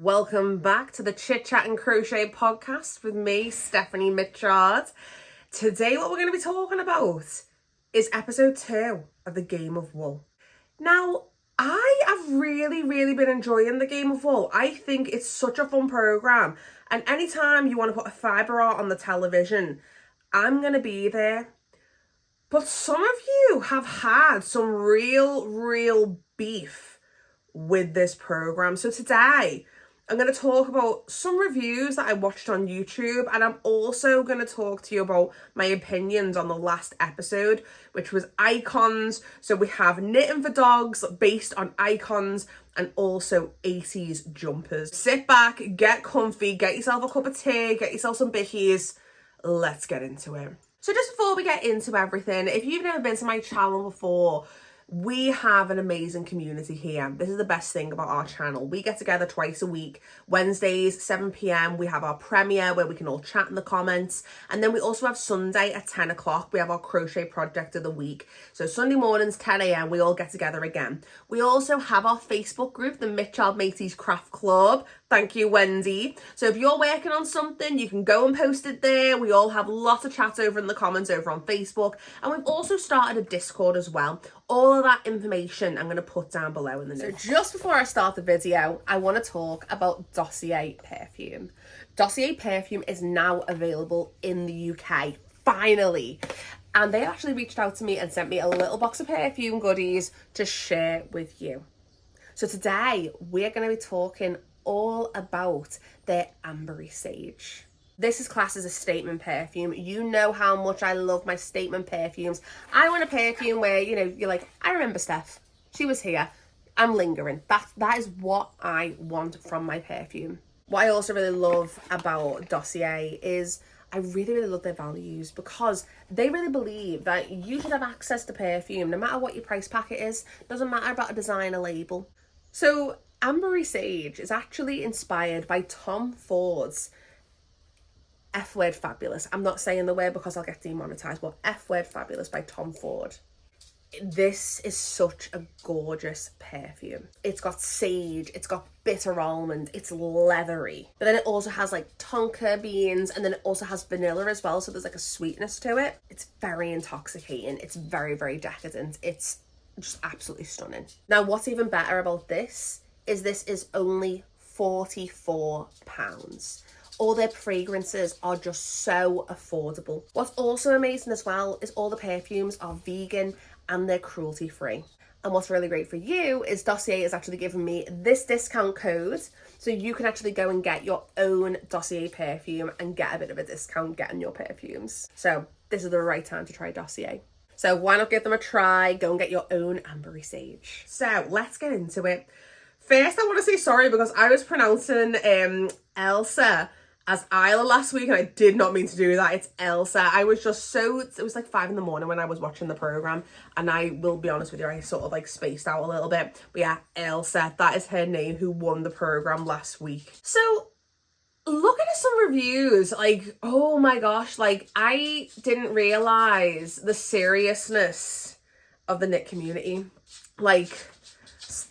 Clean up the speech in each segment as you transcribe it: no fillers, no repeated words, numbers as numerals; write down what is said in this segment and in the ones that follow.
Welcome back to the Chit Chat and Crochet podcast with me, Stephanie Mitchard. Today what we're going to be talking about is episode 2 of the Game of Wool. Now, I have really been enjoying the Game of Wool. I think it's such a fun program, and anytime you want to put a fibre art on the television, I'm going to be there. But some of you have had some real beef with this program. So today I'm going to talk about some reviews that I watched on YouTube, and I'm also going to talk to you about my opinions on the last episode, which was icons. So we have knitting for dogs based on icons and also 80s jumpers. Sit back, get comfy, get yourself a cup of tea, get yourself some bickies. Let's get into it. So just before we get into everything, if you've never been to my channel before, we have an amazing community here. This is the best thing about our channel. We get together twice a week. Wednesdays, 7 p.m, we have our premiere where we can all chat in the comments. And then we also have Sunday at 10 o'clock. We have our crochet project of the week. So Sunday mornings, 10 a.m, we all get together again. We also have our Facebook group, the Mitchard Mateys Craft Club. Thank you, Wendy. So if you're working on something, you can go and post it there. We all have lots of chats over in the comments over on Facebook. And we've also started a Discord as well. All of that information I'm going to put down below in the notes. So just before I start the video, I want to talk about Dossier perfume. Dossier perfume is now available in the UK, finally. And they actually reached out to me and sent me a little box of perfume goodies to share with you. So today we're going to be talking all about their Ambery Sage. This is classed as a statement perfume. You know how much I love my statement perfumes. I want a perfume where, you know, you're like, I remember Steph. She was here. I'm lingering. That is what I want from my perfume. What I also really love about Dossier is I really love their values, because they really believe that you should have access to perfume no matter what your price packet is. Doesn't matter about a designer label. So Ambery Sage is actually inspired by Tom Ford's F-word fabulous. I'm not saying the word because I'll get demonetized, but F-word fabulous by Tom Ford. This is such a gorgeous perfume. It's got sage, it's got bitter almond, it's leathery. But then it also has like tonka beans, and then it also has vanilla as well, so there's like a sweetness to it. It's very intoxicating. It's very decadent. It's just absolutely stunning. Now, what's even better about this is only £44. All their fragrances are just so affordable. What's also amazing as well is all the perfumes are vegan and they're cruelty free. And what's really great for you is Dossier is actually giving me this discount code, so you can actually go and get your own Dossier perfume and get a bit of a discount getting your perfumes. So this is the right time to try Dossier. So why not give them a try? Go and get your own Ambery Sage. So let's get into it. First, I want to say sorry because I was pronouncing Elsa as Isla last week, and I did not mean to do that. It's Elsa. I was just it was like 5 a.m. when I was watching the program, and I will be honest with you, I sort of like spaced out a little bit. But yeah, Elsa, that is her name, who won the program last week. So looking at some reviews, like, oh my gosh, like I didn't realize the seriousness of the knit community. Like,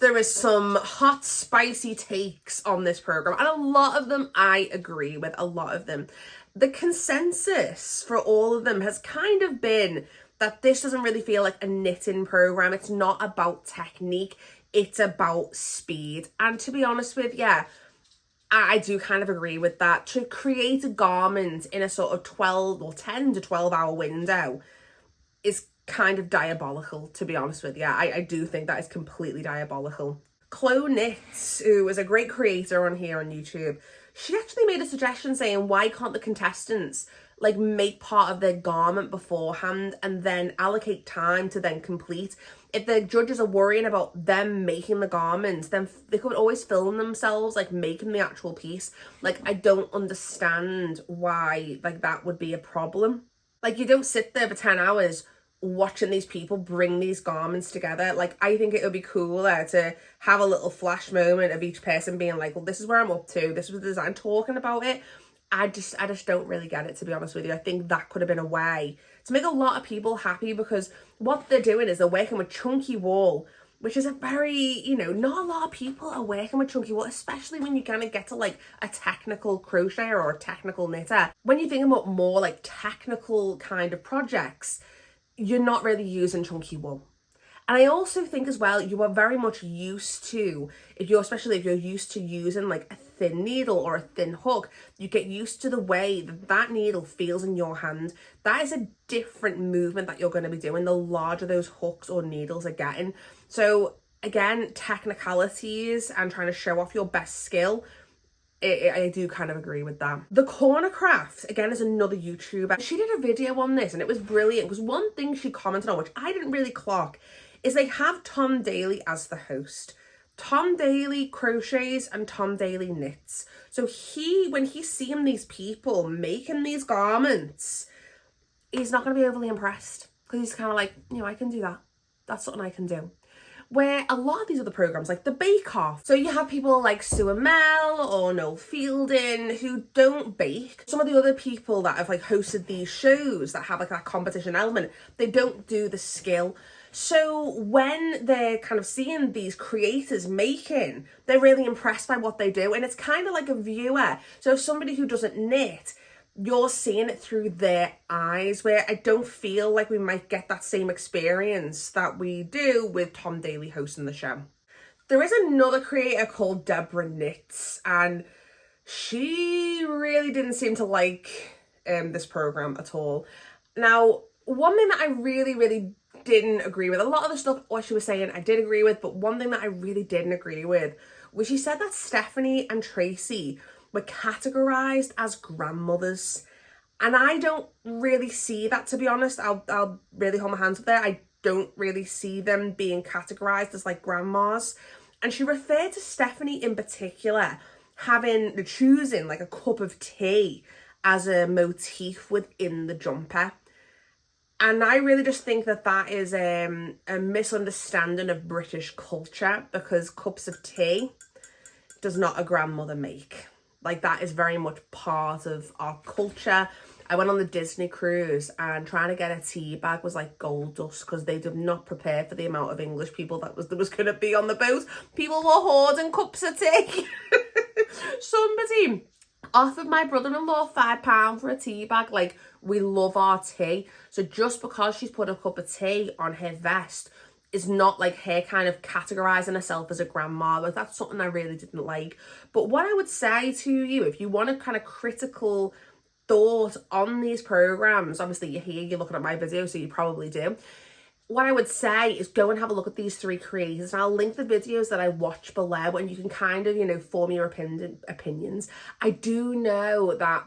there is some hot, spicy takes on this program, and a lot of them I agree with, a lot of them. The consensus for all of them has kind of been that this doesn't really feel like a knitting program. It's not about technique, it's about speed. And to be honest with you, I do kind of agree with that. To create a garment in a sort of 10 to 12 hour window is kind of diabolical, to be honest with you. I do think that is completely diabolical. Chloe Knits, who is a great creator on here on YouTube, she actually made a suggestion saying, why can't the contestants like make part of their garment beforehand and then allocate time to then complete? If the judges are worrying about them making the garments, then they could always film themselves like making the actual piece. Like, I don't understand why like that would be a problem. Like, you don't sit there for 10 hours watching these people bring these garments together. Like, I think it would be cooler to have a little flash moment of each person being like, well, this is where I'm up to, this was the design, talking about it. I just don't really get it, to be honest with you. I think that could have been a way to make a lot of people happy, because what they're doing is they're working with chunky wool which is a very, you know, not a lot of people are working with chunky wool, especially when you kind of get to like a technical crocheter or a technical knitter. When you think about more like technical kind of projects, you're not really using chunky wool. And I also think as well, you are very much used to, especially if you're used to using like a thin needle or a thin hook, you get used to the way that needle feels in your hand. That is a different movement that you're going to be doing the larger those hooks or needles are getting. So again, technicalities and trying to show off your best skill, I do kind of agree with that. The Corner Craft, again, is another YouTuber. She did a video on this and it was brilliant because one thing she commented on, which I didn't really clock, is they have Tom Daly as the host. Tom Daly crochets and Tom Daly knits. So when he's seeing these people making these garments, he's not going to be overly impressed because he's kind of like, you know, I can do that. That's something I can do. Where a lot of these other programs, like the Bake Off, so you have people like Sue and Mel or Noel Fielding who don't bake. Some of the other people that have like hosted these shows that have like that competition element, they don't do the skill. So when they're kind of seeing these creators making, they're really impressed by what they do. And it's kind of like a viewer. So if somebody who doesn't knit, you're seeing it through their eyes, where I don't feel like we might get that same experience that we do with Tom Daly hosting the show. There is another creator called Deborah Knits, and she really didn't seem to like this program at all. Now, one thing that I really didn't agree with, a lot of the stuff what she was saying I did agree with, but one thing that I really didn't agree with was she said that Stephanie and Tracy were categorized as grandmothers, and I don't really see that, to be honest. I'll really hold my hands up there. I don't really see them being categorized as like grandmas. And she referred to Stephanie in particular choosing like a cup of tea as a motif within the jumper. And I really just think that that is a misunderstanding of British culture, because cups of tea does not a grandmother make. Like, that is very much part of our culture. I went on the Disney cruise and trying to get a tea bag was like gold dust because they did not prepare for the amount of English people there was going to be on the boat. People were hoarding cups of tea. Somebody offered my brother-in-law £5 for a tea bag. Like, we love our tea. So just because she's put a cup of tea on her vest is not like her kind of categorizing herself as a grandma. Like, that's something I really didn't like. But what I would say to you, if you want a kind of critical thought on these programs, obviously you're here, you're looking at my video, so you probably do. What I would say is go and have a look at these three creators, and I'll link the videos that I watch below and you can kind of, you know, form your opinions. I do know that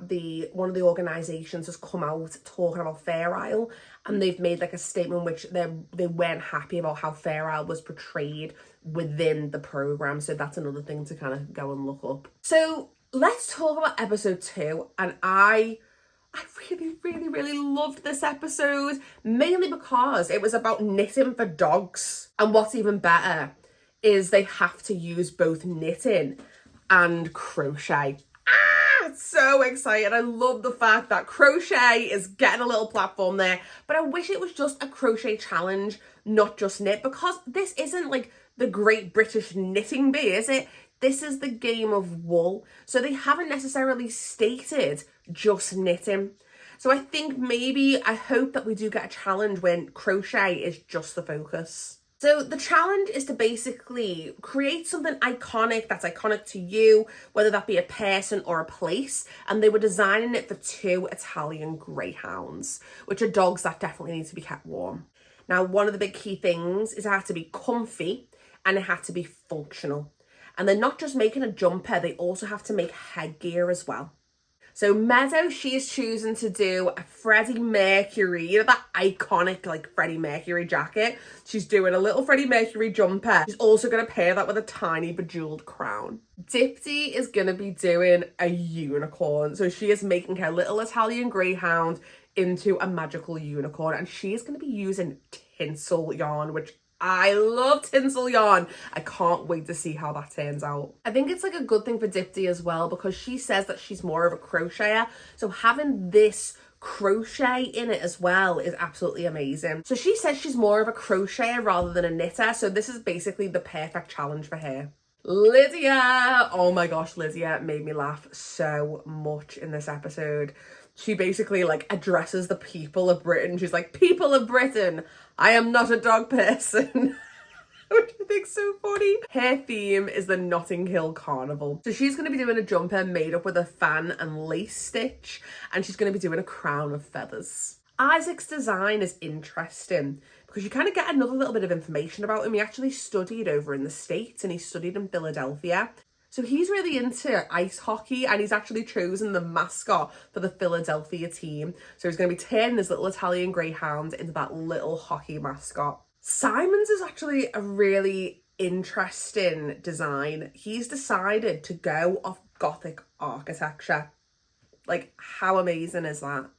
one of the organisations has come out talking about Fair Isle, and they've made like a statement which they weren't happy about how Fair Isle was portrayed within the programme. So that's another thing to kind of go and look up. So let's talk about episode 2, and I really loved this episode, mainly because it was about knitting for dogs. And what's even better is they have to use both knitting and crochet. So excited. I love the fact that crochet is getting a little platform there, but I wish it was just a crochet challenge, not just knit, because this isn't like the Great British Knitting Bee, is it? This is the Game of Wool. So they haven't necessarily stated just knitting. So I hope that we do get a challenge when crochet is just the focus. So the challenge is to basically create something iconic that's iconic to you, whether that be a person or a place. And they were designing it for 2 Italian greyhounds, which are dogs that definitely need to be kept warm. Now, one of the big key things is it had to be comfy and it had to be functional. And they're not just making a jumper, they also have to make headgear as well. So Meadow, she is choosing to do a Freddie Mercury, you know, that iconic like Freddie Mercury jacket. She's doing a little Freddie Mercury jumper. She's also going to pair that with a tiny bejeweled crown. Dipti is going to be doing a unicorn. So she is making her little Italian greyhound into a magical unicorn. And she is going to be using tinsel yarn, which I love tinsel yarn. I can't wait to see how that turns out. I think it's like a good thing for Dipti as well, because she says that she's more of a crocheter. So having this crochet in it as well is absolutely amazing. So she says she's more of a crocheter rather than a knitter, so this is basically the perfect challenge for her. Lydia! Oh my gosh, Lydia made me laugh so much in this episode. She basically like addresses the people of Britain. She's like, people of Britain, I am not a dog person. Which I think's so funny. Her theme is the Notting Hill Carnival. So she's going to be doing a jumper made up with a fan and lace stitch, and she's going to be doing a crown of feathers. Isaac's design is interesting because you kind of get another little bit of information about him. He actually studied over in the States and he studied in Philadelphia. So he's really into ice hockey, and he's actually chosen the mascot for the Philadelphia team. So he's going to be turning his little Italian greyhound into that little hockey mascot. Simon's is actually a really interesting design. He's decided to go off Gothic architecture. Like, how amazing is that?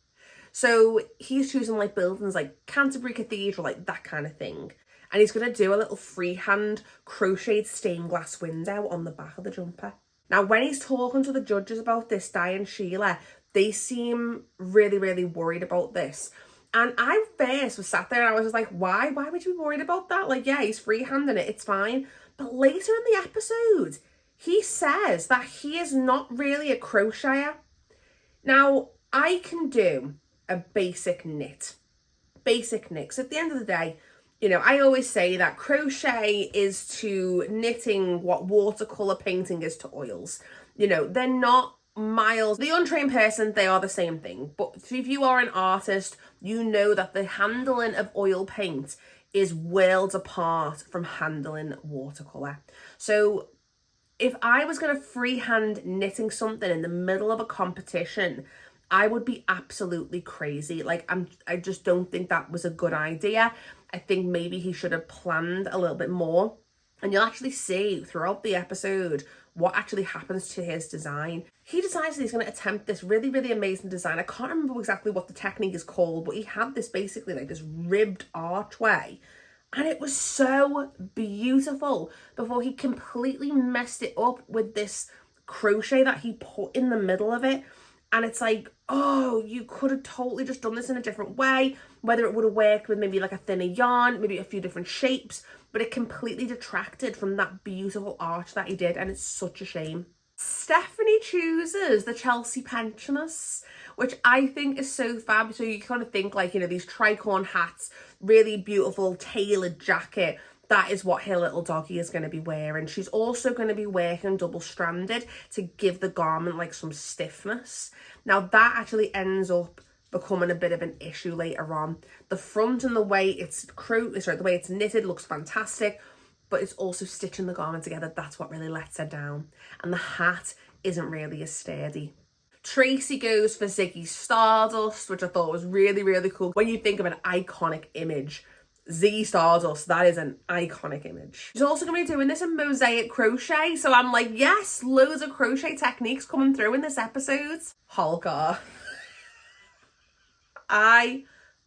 So he's choosing like buildings like Canterbury Cathedral, like that kind of thing. And he's going to do a little freehand crocheted stained glass window on the back of the jumper. Now, when he's talking to the judges about this, Di and Sheila, they seem really, really worried about this. And I first was sat there and I was just like, why? Why would you be worried about that? Like, yeah, he's freehanding it, it's fine. But later in the episode, he says that he is not really a crocheter. Now, I can do a basic knit. Basic knit. So at the end of the day, you know, I always say that crochet is to knitting what watercolour painting is to oils. You know, they're not miles. The untrained person, they are the same thing. But if you are an artist, you know that the handling of oil paint is worlds apart from handling watercolour. So if I was going to freehand knitting something in the middle of a competition, I would be absolutely crazy. Like, I just don't think that was a good idea. I think maybe he should have planned a little bit more. And you'll actually see throughout the episode what actually happens to his design. He decides that he's going to attempt this really, really amazing design. I can't remember exactly what the technique is called, but he had this basically like this ribbed archway. And it was so beautiful before he completely messed it up with this crochet that he put in the middle of it. And it's like, oh, you could have totally just done this in a different way, whether it would have worked with maybe like a thinner yarn, maybe a few different shapes, but it completely detracted from that beautiful arch that he did, and it's such a shame. Stephanie chooses the Chelsea pensioners, which I think is so fab. So you kind of think like, you know, these tricorn hats, really beautiful tailored jacket. That is what her little doggy is going to be wearing. She's also going to be working double-stranded to give the garment like some stiffness. Now that actually ends up becoming a bit of an issue later on. The front and the way it's the way it's knitted looks fantastic, but it's also stitching the garment together. That's what really lets her down. And the hat isn't really as sturdy. Tracy goes for Ziggy Stardust, which I thought was really, really cool. When you think of an iconic image, Ziggy Stardust, that is an iconic image. She's also going to be doing this in mosaic crochet. So I'm like, yes, loads of crochet techniques coming through in this episode. Holger. I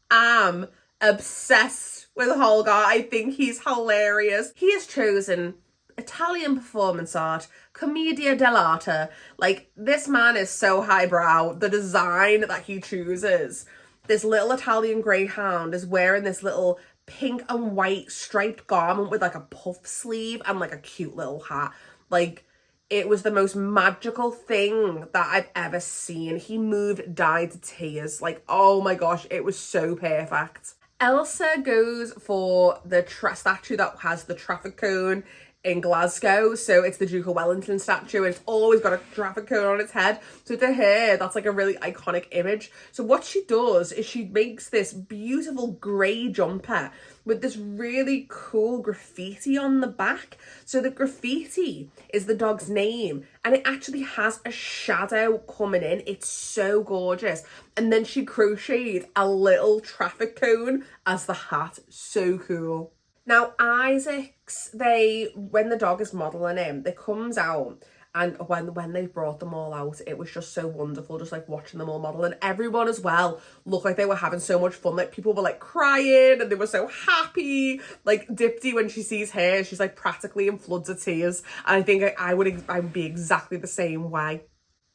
am obsessed with Holger. I think he's hilarious. He has chosen Italian performance art, commedia dell'arte. Like, this man is so highbrow. The design that he chooses. This little Italian greyhound is wearing this little pink and white striped garment with like a puff sleeve and like a cute little hat. Like, it was the most magical thing that I've ever seen. He moved, died to tears. Like, oh my gosh, it was so perfect. Elsa goes for the statue that has the traffic cone in Glasgow. So it's the Duke of Wellington statue, and it's always got a traffic cone on its head. So to her, that's like a really iconic image. So what she does is she makes this beautiful grey jumper with this really cool graffiti on the back. So the graffiti is the dog's name, and it actually has a shadow coming in. It's so gorgeous. And then she crocheted a little traffic cone as the hat. So cool. Now, Isaac's, when the dog is modelling him, it comes out, and when they brought them all out, it was just so wonderful, just like watching them all model. And everyone as well looked like they were having so much fun. Like, people were like crying and they were so happy. Like, Dipti, when she sees her, she's like practically in floods of tears. And I think I would be exactly the same way.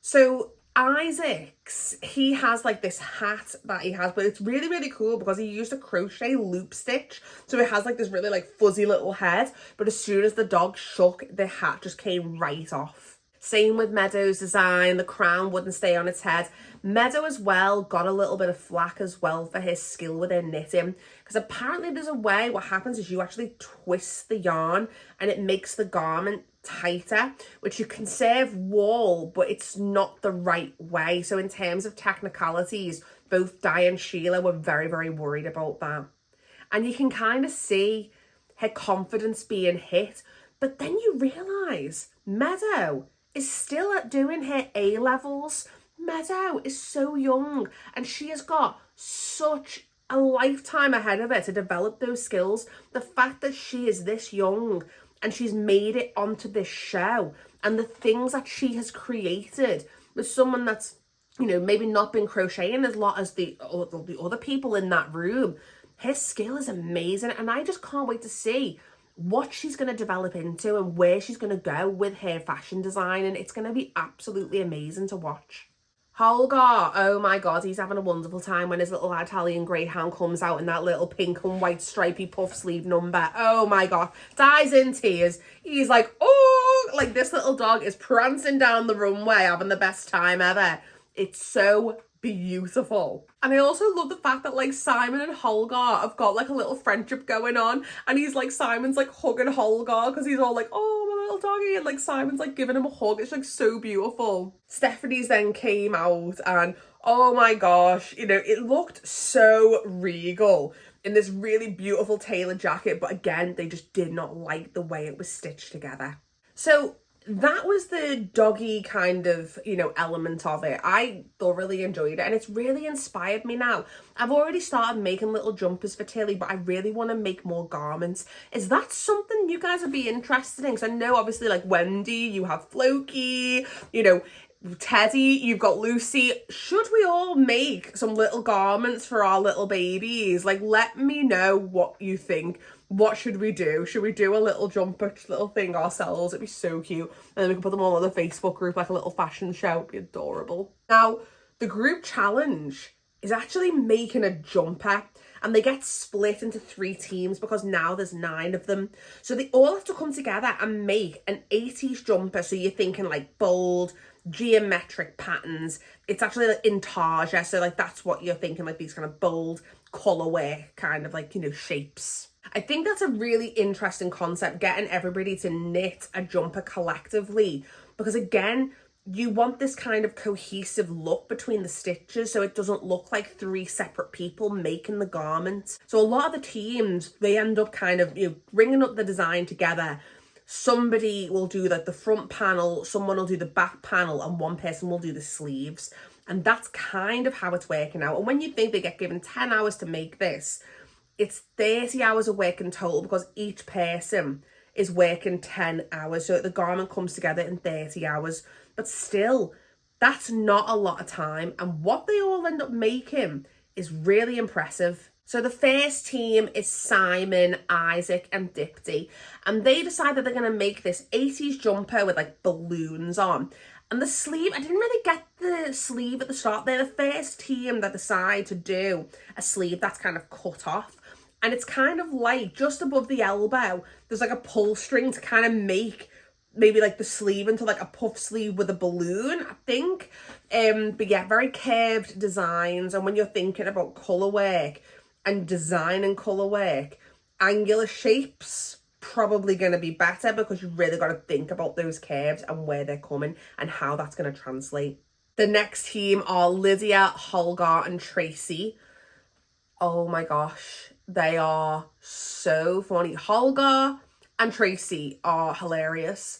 So Isaac's, he has like this hat that he has, but it's really, really cool because he used a crochet loop stitch. So it has like this really like fuzzy little head, but as soon as the dog shook, the hat just came right off. Same with Meadow's design, the crown wouldn't stay on its head. Meadow as well got a little bit of flack as well for his skill within knitting, because apparently there's a way, what happens is you actually twist the yarn and it makes the garment tighter, which you can save wool, but it's not the right way. So in terms of technicalities, both Di and Sheila were very, very worried about that. And you can kind of see her confidence being hit, but then you realise Meadow is still at doing her A-levels. Meadow is so young and she has got such a lifetime ahead of her to develop those skills. The fact that she is this young and she's made it onto this show, and the things that she has created with someone that's, you know, maybe not been crocheting as lot as the other people in that room, her skill is amazing. And I just can't wait to see what she's going to develop into and where she's going to go with her fashion design, and it's going to be absolutely amazing to watch. Holgar, oh my god, he's having a wonderful time when his little Italian greyhound comes out in that little pink and white stripy puff sleeve number. Oh my god, Di's in tears. He's like, oh, like this little dog is prancing down the runway having the best time ever. It's so beautiful. And I also love the fact that like Simon and Holgar have got like a little friendship going on, and he's like, Simon's like hugging Holgar because he's all like, oh my little doggy, and like Simon's like giving him a hug. It's like so beautiful. Stephanie's then came out and oh my gosh, you know, it looked so regal in this really beautiful tailored jacket, but again, they just did not like the way it was stitched together. So that was the doggy kind of, you know, element of it. I thoroughly enjoyed it and it's really inspired me now. I've already started making little jumpers for Tilly, but I really want to make more garments. Is that something you guys would be interested in? Because I know obviously like Wendy, you have Floki, you know, Tedi, you've got Lucy. Should we all make some little garments for our little babies? Like, let me know what you think. What should we do? Should we do a little jumper little thing ourselves? It'd be so cute. And then we can put them all on the Facebook group like a little fashion show. It'd be adorable. Now, the group challenge is actually making a jumper, and they get split into 3 teams because now there's 9 of them. So they all have to come together and make an 80s jumper. So you're thinking like bold, geometric patterns. It's actually like intarsia. So like that's what you're thinking, like these kind of bold colorway kind of like, you know, shapes. I think that's a really interesting concept, getting everybody to knit a jumper collectively, because again, you want this kind of cohesive look between the stitches so it doesn't look like 3 separate people making the garment. So a lot of the teams, they end up kind of, you know, bringing up the design together. Somebody will do like the front panel, someone will do the back panel, and one person will do the sleeves. And that's kind of how it's working out. And when you think they get given 10 hours to make this, it's 30 hours of work in total because each person is working 10 hours. So the garment comes together in 30 hours. But still, that's not a lot of time. And what they all end up making is really impressive. So the first team is Simon, Isaac and Dipti. And they decided they're going to make this 80s jumper with like balloons on. And the sleeve, I didn't really get the sleeve at the start. They're the first team that decide to do a sleeve that's kind of cut off. And it's kind of like just above the elbow, there's like a pull string to kind of make maybe like the sleeve into like a puff sleeve with a balloon, I think. But yeah, very curved designs. And when you're thinking about colour work and design and colour work, angular shapes probably going to be better because you've really got to think about those curves and where they're coming and how that's going to translate. The next team are Lydia, Holgar and Tracy. Oh my gosh, they are so funny. Holgar and Tracy are hilarious.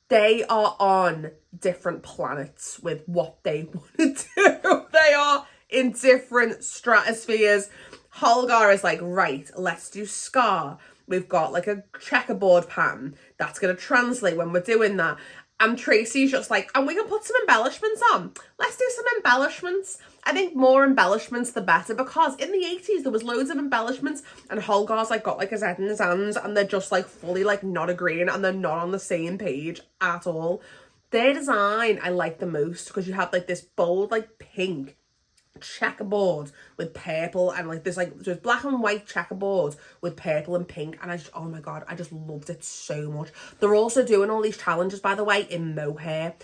They are on different planets with what they want to do. They are in different stratospheres. Holgar is like, right, let's do Scar. We've got like a checkerboard pattern that's going to translate when we're doing that. And Tracy's just like, and we can put some embellishments on. Let's do some embellishments. I think more embellishments the better, because in the 80s there was loads of embellishments and Holgar's like got like his head in his hands and they're just like fully like not agreeing and they're not on the same page at all. Their design I like the most because you have like this bold like pink checkerboard with purple and like this like so it's black and white checkerboard with purple and pink, and I just, oh my god, I just loved it so much. They're also doing all these challenges, by the way, in mohair.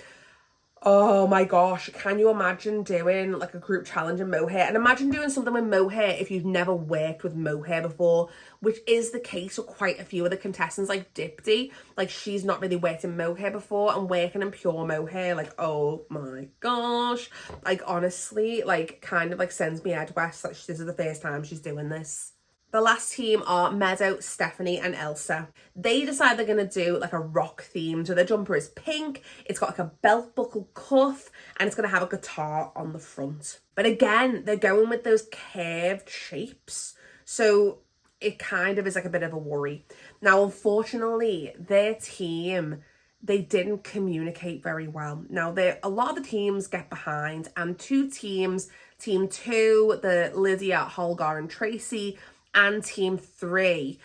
Oh my gosh, can you imagine doing like a group challenge in mohair? And imagine doing something with mohair if you've never worked with mohair before, which is the case for quite a few of the contestants, like Dipti. Like, she's not really worked in mohair before, and working in pure mohair, like, oh my gosh. Like, honestly, like, kind of like sends me head west. Like, this is the first time she's doing this. The last team are Meadow, Stephanie and Elsa. They decide they're going to do like a rock theme. So their jumper is pink, it's got like a belt buckle cuff, and it's going to have a guitar on the front. But again, they're going with those curved shapes. So it kind of is like a bit of a worry. Now, unfortunately, their team, they didn't communicate very well. Now, a lot of the teams get behind, and two teams, team 2, the Lydia, Holgar and Tracy, and team 3,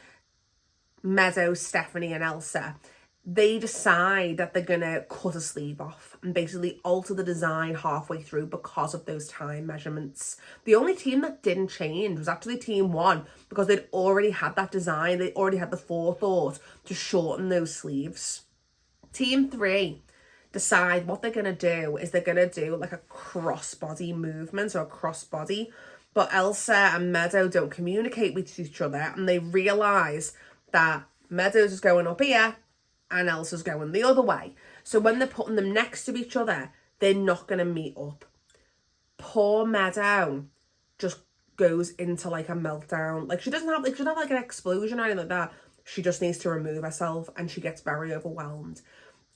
Meadow, Stephanie and Elsa, they decide that they're gonna cut a sleeve off and basically alter the design halfway through because of those time measurements. The only team that didn't change was actually team 1, because they'd already had that design, they already had the forethought to shorten those sleeves. Team 3 decide what they're gonna do is they're gonna do like a crossbody movement, or a crossbody. But Elsa and Meadow don't communicate with each other, and they realise that Meadow's is going up here and Elsa's going the other way. So when they're putting them next to each other, they're not going to meet up. Poor Meadow just goes into like a meltdown. Like, she doesn't have like an explosion or anything like that. She just needs to remove herself, and she gets very overwhelmed.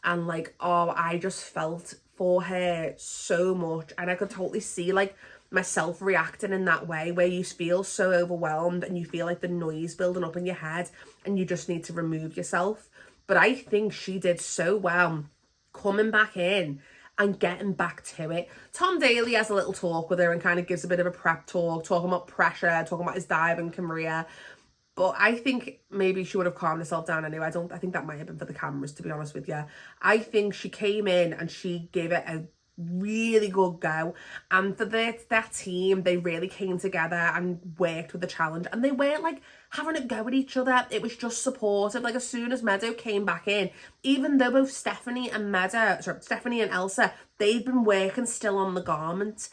And like, oh, I just felt for her so much, and I could totally see like myself reacting in that way, where you feel so overwhelmed and you feel like the noise building up in your head and you just need to remove yourself. But I think she did so well coming back in and getting back to it. Tom Daly has a little talk with her and kind of gives a bit of a prep talk, talking about pressure, talking about his diving career. But I think maybe she would have calmed herself down anyway. I think that might have been for the cameras, to be honest with you. I think she came in and she gave it a really good go, and for that team, they really came together and worked with the challenge, and they weren't like having a go at each other. It was just supportive. Like, as soon as Meadow came back in, even though both Stephanie and Elsa, they'd been working still on the garment,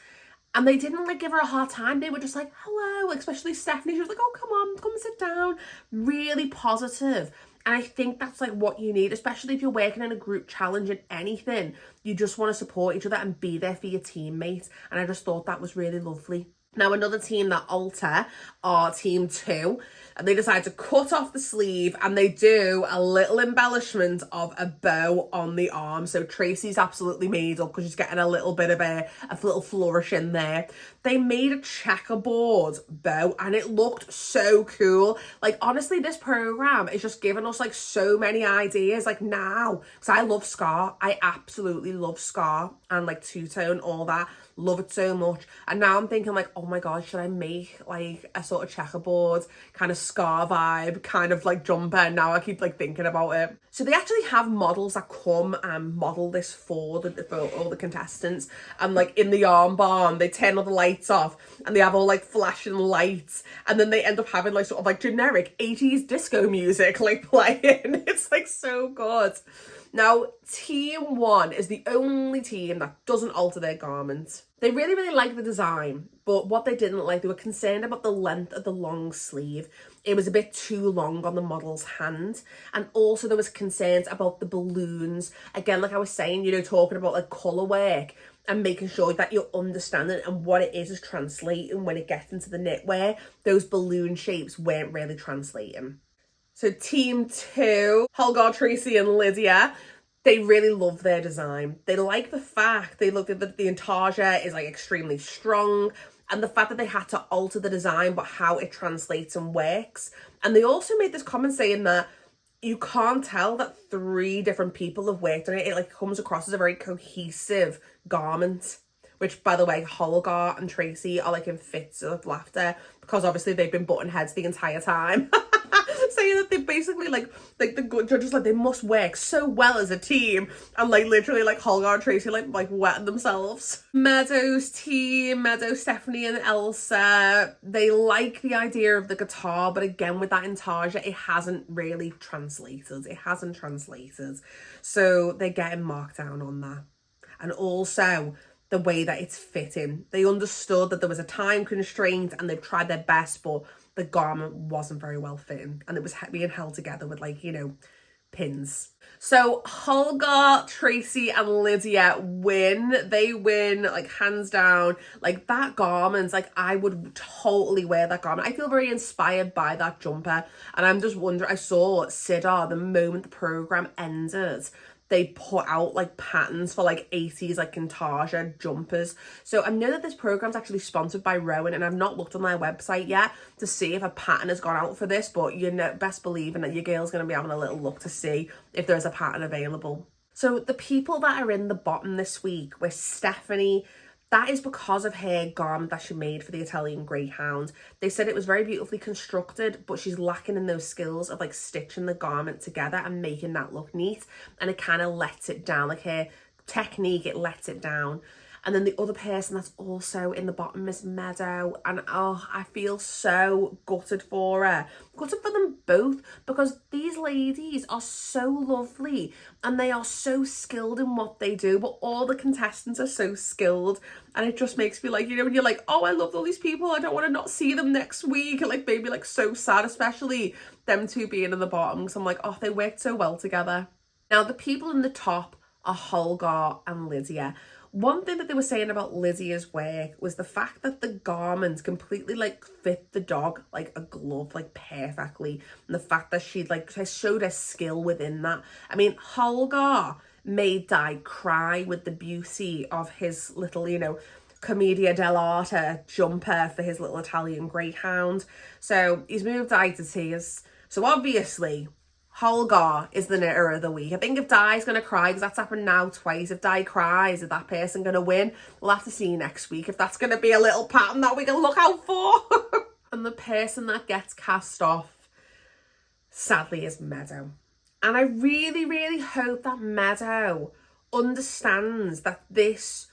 and they didn't like give her a hard time. They were just like, hello, especially Stephanie. She was like, oh, come sit down. Really positive. And I think that's like what you need, especially if you're working in a group challenge in anything. You just want to support each other and be there for your teammates. And I just thought that was really lovely. Now, another team that alter are team 2, and they decide to cut off the sleeve, and they do a little embellishment of a bow on the arm. So Tracy's absolutely made up because she's getting a little bit of a little flourish in there. They made a checkerboard bow, and it looked so cool. Like, honestly, this program is just giving us like so many ideas like now, because I love Scar. I absolutely love Scar and like two-tone, all that. Love it so much. And now I'm thinking like, oh my god, should I make like a sort of checkerboard kind of Scar vibe kind of like jumper? And now I keep like thinking about it. So they actually have models that come and model this for all the contestants, and like in the armband they turn all the lights off and they have all like flashing lights, and then they end up having like sort of like generic 80s disco music like playing. It's like so good. Now, team 1 is the only team that doesn't alter their garments. They really, really like the design, but what they didn't like, they were concerned about the length of the long sleeve. It was a bit too long on the model's hand. And also there was concerns about the balloons. Again, like I was saying, you know, talking about like colour work and making sure that you're understanding and what it is translating when it gets into the knitwear. Those balloon shapes weren't really translating. So team 2, Holgar, Tracy and Lydia, they really love their design. They like the fact they look at the intarsia is like extremely strong, and the fact that they had to alter the design but how it translates and works. And they also made this comment saying that you can't tell that 3 different people have worked on it. It like comes across as a very cohesive garment. Which, by the way, Holgar and Tracy are like in fits of laughter because obviously they've been butting heads the entire time. saying that they basically like the good judges, like they must work so well as a team, and like literally like Holger and Tracy like wetting themselves. Meadows team, Meadows, Stephanie and Elsa, they like the idea of the guitar, but again with that intarsia, it hasn't really translated. It hasn't translated, so they're getting marked down on that. And also the way that it's fitting. They understood that there was a time constraint and they've tried their best, but the garment wasn't very well fitting and it was being held together with like, you know, pins. So Holger, Tracy and Lydia win. They win like hands down. Like that garment, like I would totally wear that garment. I feel very inspired by that jumper, and I'm just wondering, I saw Sidar the moment the program ended, they put out like patterns for like 80s like Kintasha jumpers. So I know that this program's actually sponsored by Rowan, and I've not looked on their website yet to see if a pattern has gone out for this, but you know, best believing that your girl's going to be having a little look to see if there's a pattern available. So the people that are in the bottom this week were Stephanie. That is because of her garment that she made for the Italian Greyhound. They said it was very beautifully constructed, but she's lacking in those skills of like stitching the garment together and making that look neat. And it kind of lets it down, like her technique, it lets it down. And then the other person that's also in the bottom is Meadow. And oh, I feel so gutted for her. Gutted for them both, because these ladies are so lovely and they are so skilled in what they do, but all the contestants are so skilled. And it just makes me like, you know, when you're like, oh, I love all these people, I don't want to not see them next week. And like, made me like so sad, especially them two being in the bottom. Because I'm like, oh, they worked so well together. Now, the people in the top are Holger and Lydia. One thing that they were saying about Lydia's work was the fact that the garment completely like fit the dog like a glove, like perfectly. And the fact that she showed her skill within that. I mean, Holger made Di cry with the beauty of his little, you know, Commedia dell'arte jumper for his little Italian Greyhound. So he's moved Di to tears. So obviously Holger is the knitter of the week. I think if Di's going to cry, because that's happened now twice, if Di cries, is that person going to win? We'll have to see next week if that's going to be a little pattern that we can look out for. And the person that gets cast off, sadly, is Meadow. And I really, really hope that Meadow understands that this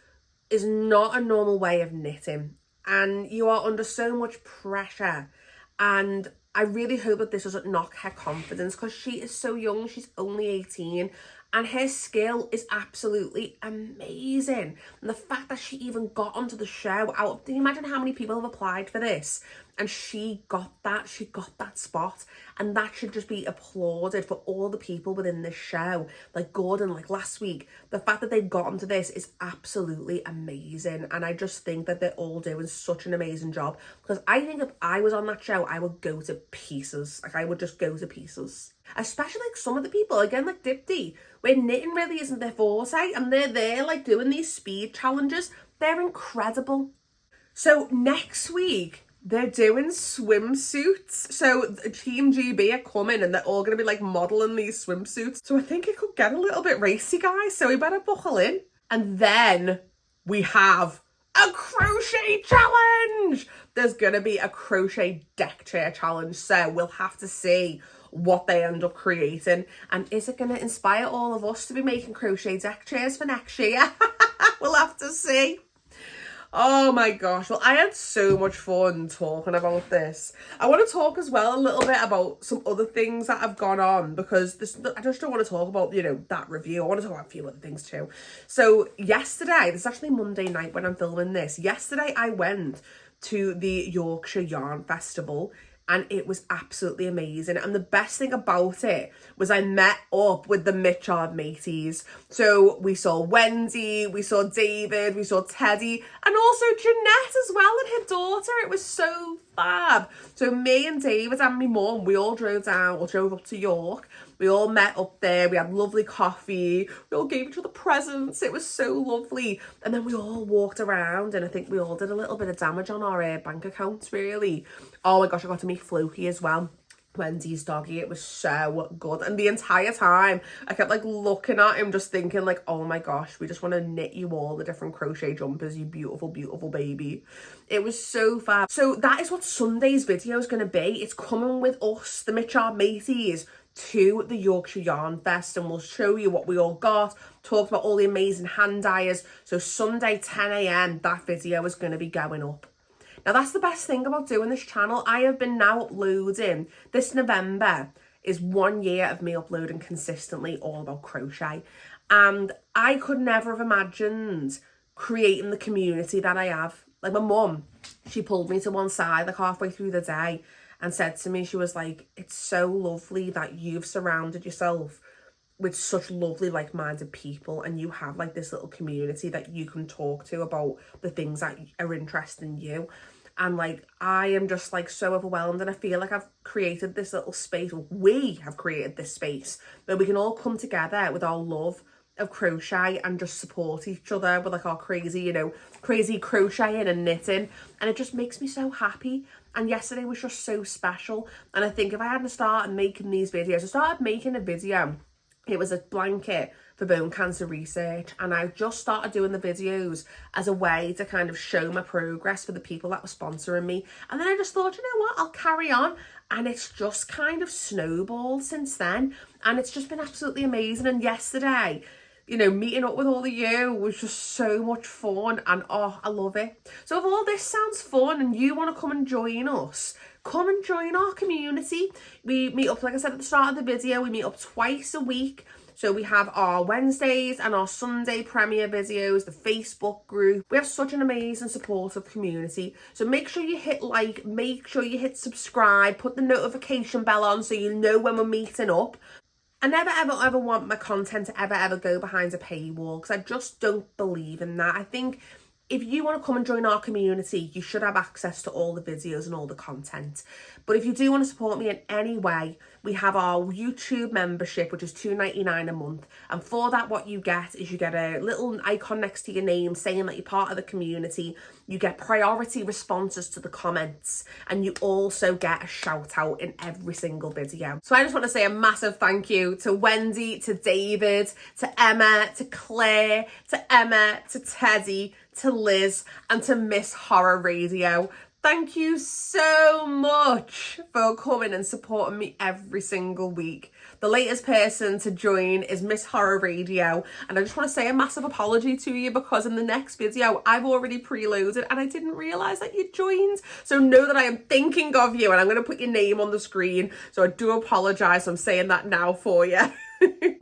is not a normal way of knitting. And you are under so much pressure. And I really hope that this doesn't knock her confidence, because she is so young. She's only 18 and her skill is absolutely amazing. And the fact that she even got onto the show, can you imagine how many people have applied for this? And she got that spot, and that should just be applauded for all the people within this show. Like Gordon, like last week, the fact that they've got onto this is absolutely amazing. And I just think that they're all doing such an amazing job, because I think if I was on that show, I would go to pieces. Like I would just go to pieces. Especially like some of the people, again, like Dipti, where knitting really isn't their forte, and they're there like doing these speed challenges. They're incredible. So next week, they're doing swimsuits. So Team GB are coming and they're all going to be like modelling these swimsuits. So I think it could get a little bit racy, guys. So we better buckle in. And then we have a crochet challenge. There's going to be a crochet deck chair challenge. So we'll have to see what they end up creating. And is it going to inspire all of us to be making crochet deck chairs for next year? We'll have to see. Oh my gosh, well, I had so much fun talking about this. I want to talk as well a little bit about some other things that have gone on, because I just don't want to talk about, you know, that review. I want to talk about a few other things too. So yesterday, this is actually Monday night when I'm filming this. Yesterday, I went to the Yorkshire Yarn Festival, and it was absolutely amazing. And the best thing about it was I met up with the Mitchard mateys. So we saw Wendy, we saw David, we saw Tedi, and also Jeanette as well, and her daughter. It was so fab. So me and David and my mum, we all drove up to York. We all met up there. We had lovely coffee. We all gave each other presents. It was so lovely. And then we all walked around, and I think we all did a little bit of damage on our bank accounts, really. Oh my gosh, I got to meet Floki as well. Wendy's doggy. It was so good, and the entire time I kept like looking at him, just thinking like, oh my gosh, we just want to knit you all the different crochet jumpers, you beautiful baby. It was so fab. So that is what Sunday's video is going to be. It's coming with us, the Mitchard mateys, to the Yorkshire Yarn Fest, and we'll show you what we all got, talk about all the amazing hand dyers. So Sunday 10 a.m. that video is going to be going up. Now, that's the best thing about doing this channel. I have been now uploading. This November is 1 year of me uploading consistently all about crochet. And I could never have imagined creating the community that I have. Like, my mum, she pulled me to one side like halfway through the day and said to me, she was like, it's so lovely that you've surrounded yourself with such lovely like-minded people, and you have like this little community that you can talk to about the things that are interesting you. And like, I am just like so overwhelmed, and I feel like I've created this little space, we have created this space where we can all come together with our love of crochet and just support each other with like our crazy, crazy crocheting and knitting. And it just makes me so happy. And yesterday was just so special. And I think if I hadn't started making these videos, I started making a video. It was a blanket for bone cancer research, and I just started doing the videos as a way to kind of show my progress for the people that were sponsoring me. And then I just thought, you know what, I'll carry on. And it's just kind of snowballed since then, and it's just been absolutely amazing. And yesterday, meeting up with all of you was just so much fun, and oh, I love it. So if all this sounds fun and you want to come and join us, come and join our community. We meet up, like I said at the start of the video, we meet up twice a week. So we have our Wednesdays and our Sunday premiere videos, the Facebook group. We have such an amazing supportive community. So make sure you hit like, make sure you hit subscribe, put the notification bell on so you know when we're meeting up. I never ever want my content to ever go behind a paywall, because I just don't believe in that. I think if you want to come and join our community, you should have access to all the videos and all the content. But if you do want to support me in any way, we have our YouTube membership, which is $2.99 a month. And for that, what you get is you get a little icon next to your name saying that you're part of the community. You get priority responses to the comments, and you also get a shout out in every single video. So I just want to say a massive thank you to Wendy, to David, to Emma, to Claire, to Emma, to Teddy, to Liz, and to Miss Horror Radio. Thank you so much for coming and supporting me every single week. The latest person to join is Miss Horror Radio, and I just want to say a massive apology to you, because in the next video I've already preloaded and I didn't realise that you joined. So know that I am thinking of you, and I'm going to put your name on the screen. So I do apologise, I'm saying that now for you.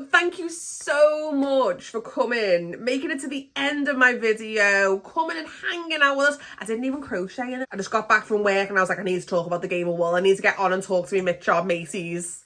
Thank you so much for coming, making it to the end of my video, coming and hanging out with us. I didn't even crochet in it. I just got back from work and I was like, I need to talk about the game of wool. I need to get on and talk to me Mitchard mateys.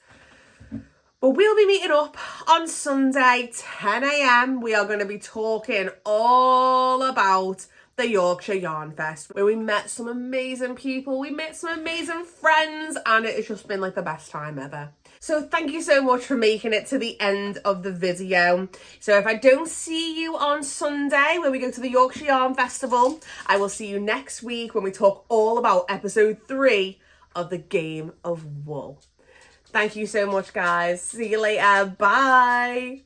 But we'll be meeting up on Sunday, 10 a.m. We are going to be talking all about the Yorkshire Yarn Fest, where we met some amazing people, we met some amazing friends, and it has just been like the best time ever. So thank you so much for making it to the end of the video. So if I don't see you on Sunday when we go to the Yorkshire Yarn Festival, I will see you next week when we talk all about episode 3 of the Game of Wool. Thank you so much, guys. See you later. Bye.